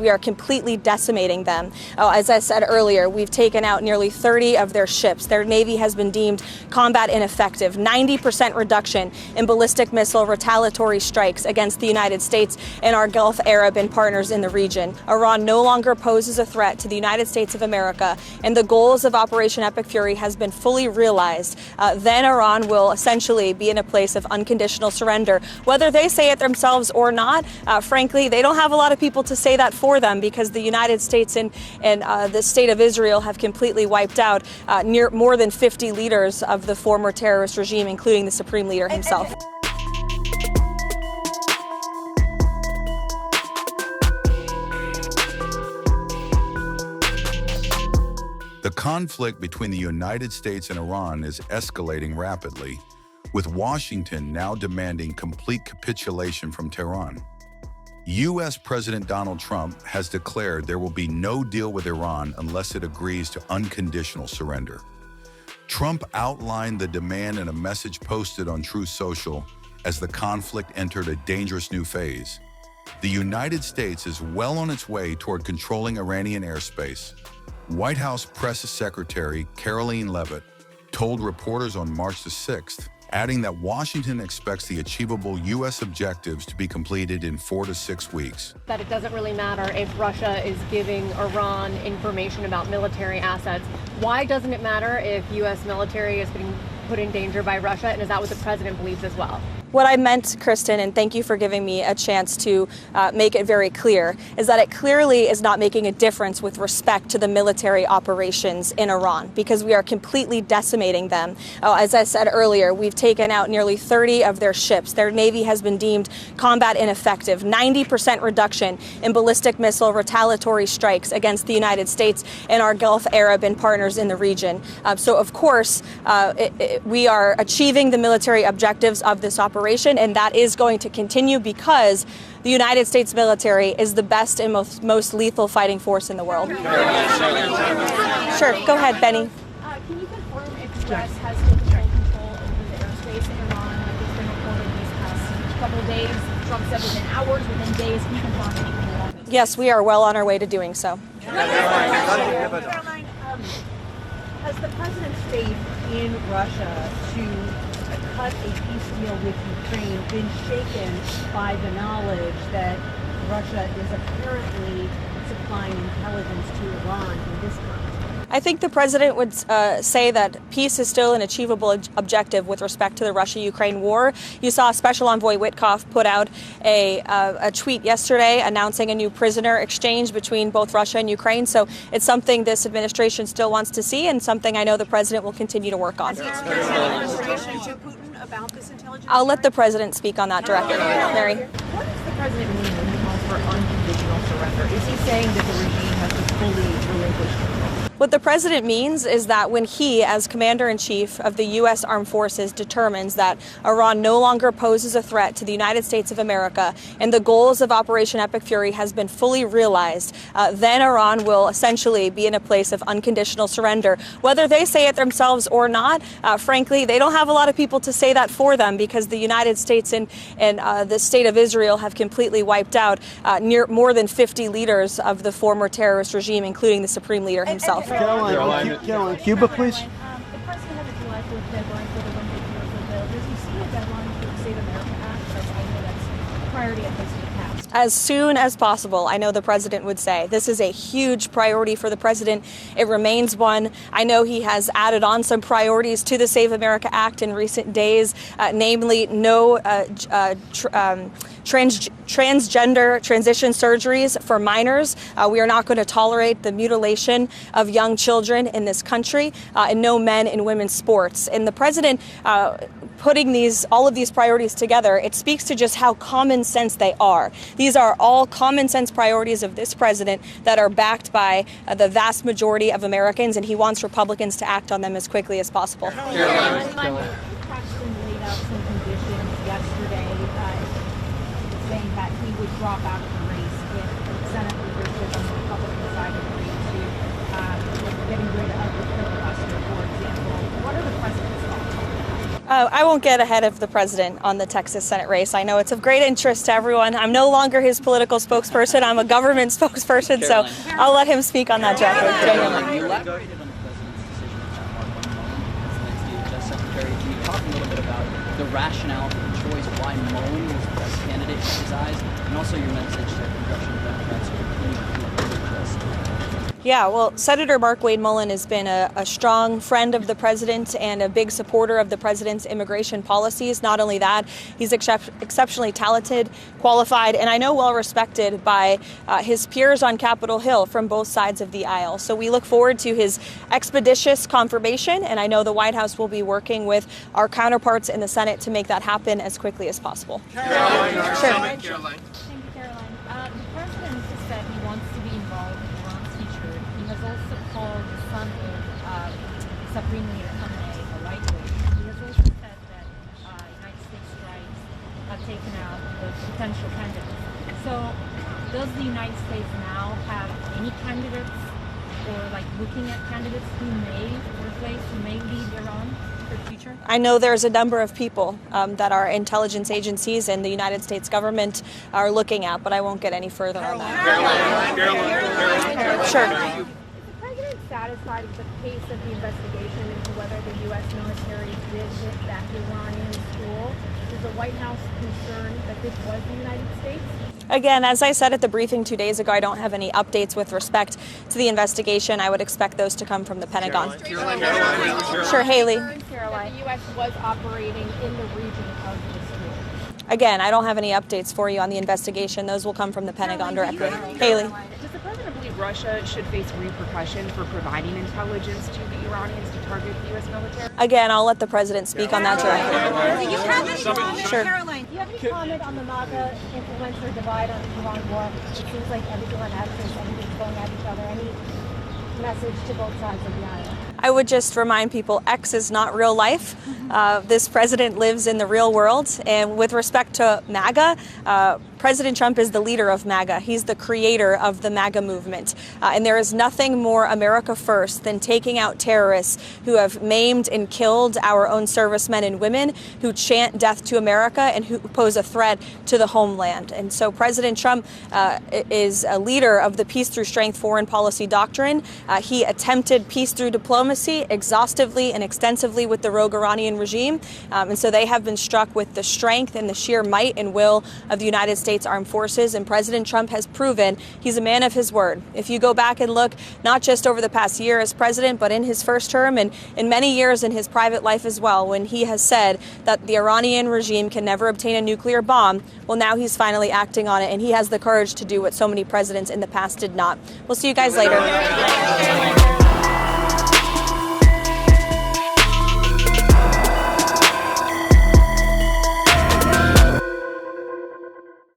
we are completely decimating them. As I said earlier, we've taken out nearly 30 of their ships. Their Navy has been deemed combat ineffective. 90% reduction in ballistic missile retaliatory strikes against the United States and our Gulf Arab and partners in the region. Iran no longer poses a threat to the United States of America, and the goals of Operation Epic Fury has been fully realized. Then Iran will essentially be in a place of unconditional surrender. Whether they say it themselves or not, frankly, they don't have a lot of people to say that for them, because the United States and the state of Israel have completely wiped out more than 50 leaders of the former terrorist regime, including the Supreme Leader himself. The conflict between the United States and Iran is escalating rapidly, with Washington now demanding complete capitulation from Tehran. U.S. President Donald Trump has declared there will be no deal with Iran unless it agrees to unconditional surrender. Trump outlined the demand in a message posted on Truth Social as the conflict entered a dangerous new phase. The United States is well on its way toward controlling Iranian airspace. White House Press Secretary Karoline Leavitt told reporters on March the 6th, adding that Washington expects the achievable U.S. objectives to be completed in 4 to 6 weeks. That it doesn't really matter if Russia is giving Iran information about military assets. Why doesn't it matter if U.S. military is being put in danger by Russia, and is that what the president believes as well? What I meant, Kristen, and thank you for giving me a chance to make it very clear, is that it clearly is not making a difference with respect to the military operations in Iran, because we are completely decimating them. As I said earlier, we've taken out nearly 30 of their ships. Their Navy has been deemed combat ineffective. 90% reduction in ballistic missile retaliatory strikes against the United States and our Gulf Arab and partners in the region. So, of course, we are achieving the military objectives of this operation, and that is going to continue because the United States military is the best and most lethal fighting force in the world. Sure, go ahead, Benny. Can you confirm if the U.S. has taken control over the airspace in Iran, like it's been reported these past couple of days? Trump said within hours, within days. Can you confirm anything along those lines? Yes, we are well on our way to doing so. Karoline, has the president's faith in Russia to cut a peace deal with Ukraine been shaken by the knowledge that Russia is apparently supplying intelligence to Iran in this conflict? I think the president would say that peace is still an achievable objective with respect to the Russia-Ukraine war. You saw Special Envoy Witkoff put out a tweet yesterday announcing a new prisoner exchange between both Russia and Ukraine. So it's something this administration still wants to see, and something I know the president will continue to work on. Has he expressed any frustration to Putin about this intelligence? I'll let the president speak on that directly. Mary. What does the president mean when he calls for unconditional surrender? Is he saying that the regime has to fully relinquish control? What the president means is that when he, as commander-in-chief of the U.S. Armed Forces, determines that Iran no longer poses a threat to the United States of America and the goals of Operation Epic Fury has been fully realized, then Iran will essentially be in a place of unconditional surrender. Whether they say it themselves or not, frankly, they don't have a lot of people to say that for them, because the United States and the state of Israel have completely wiped out more than 50 leaders of the former terrorist regime, including the Supreme Leader himself. Caroline, Cuba, please. The president has a July 4th deadline for the one-big bill. Does he see a deadline for the Save America Act? I know that's a priority at this passed. As soon as possible, I know the president would say. This is a huge priority for the president. It remains one. I know he has added on some priorities to the Save America Act in recent days, namely no transgender transition surgeries for minors. We are not going to tolerate the mutilation of young children in this country, and no men in women's sports. And the president putting all of these priorities together, it speaks to just how common sense they are. These are all common sense priorities of this president that are backed by the vast majority of Americans, and he wants Republicans to act on them as quickly as possible. Paxton laid out some conditions yesterday, saying that he would drop out of the race if Senate leadership on the Republican side agreed to getting rid of the filibuster, for example. What are the president's thoughts on that? I won't get ahead of the president on the Texas Senate race. I know it's of great interest to everyone. I'm no longer his political spokesperson. I'm a government spokesperson, so I'll let him speak on that directly. You elaborated on the president's decision to have Mark Mullen as the next DHS secretary. Can you talk a little bit about the rationale for the choice, why Mullen was the best candidate in his eyes, and also your message to congressional Democrats who continue to feel DHS? Yeah, well, Senator Mark Wade Mullen has been a strong friend of the president and a big supporter of the president's immigration policies. Not only that, he's exceptionally talented, qualified, and I know well respected by his peers on Capitol Hill from both sides of the aisle. So we look forward to his expeditious confirmation, and I know the White House will be working with our counterparts in the Senate to make that happen as quickly as possible. Caroline. Sure. Thank you, Caroline. The president just said he wants to be involved in Iran's future. He has also called the son of Supreme Leader Khamenei a lightweight. He has also said that United States strikes have taken out the potential candidates. So does the United States now have any candidates or looking at candidates who may replace, who may lead Iran for the future? I know there's a number of people that our intelligence agencies and the United States government are looking at, but I won't get any further on that. Caroline. Sure. Is the president satisfied with the pace of the investigation into whether the U.S. military did hit that Iranian school? Is the White House concerned that this was the United States? Again, as I said at the briefing 2 days ago, I don't have any updates with respect to the investigation. I would expect those to come from the Pentagon. Sure, Haley. Caroline, the U.S. was operating in the region of the school. Again, I don't have any updates for you on the investigation. Those will come from the Pentagon directly. Haley. Does the president believe Russia should face repercussion for providing intelligence to the Iranians to target the U.S. military? Again, I'll let the president speak on that directly. Do you have any comment, Sure. Caroline? Do you have any comment on the MAGA influencer divide on the Iran war? It seems like everyone has this, everybody's going at each other. Any message to both sides of the aisle? I would just remind people X is not real life. This president lives in the real world. And with respect to MAGA, President Trump is the leader of MAGA. He's the creator of the MAGA movement. And there is nothing more America first than taking out terrorists who have maimed and killed our own servicemen and women, who chant death to America and who pose a threat to the homeland. And so President Trump is a leader of the peace through strength foreign policy doctrine. He attempted peace through diplomacy exhaustively and extensively with the rogue Iranian regime. And so they have been struck with the strength and the sheer might and will of the United States Armed Forces. And President Trump has proven he's a man of his word. If you go back and look, not just over the past year as president, but in his first term and in many years in his private life as well, when he has said that the Iranian regime can never obtain a nuclear bomb, well, now he's finally acting on it. And he has the courage to do what so many presidents in the past did not. We'll see you guys later.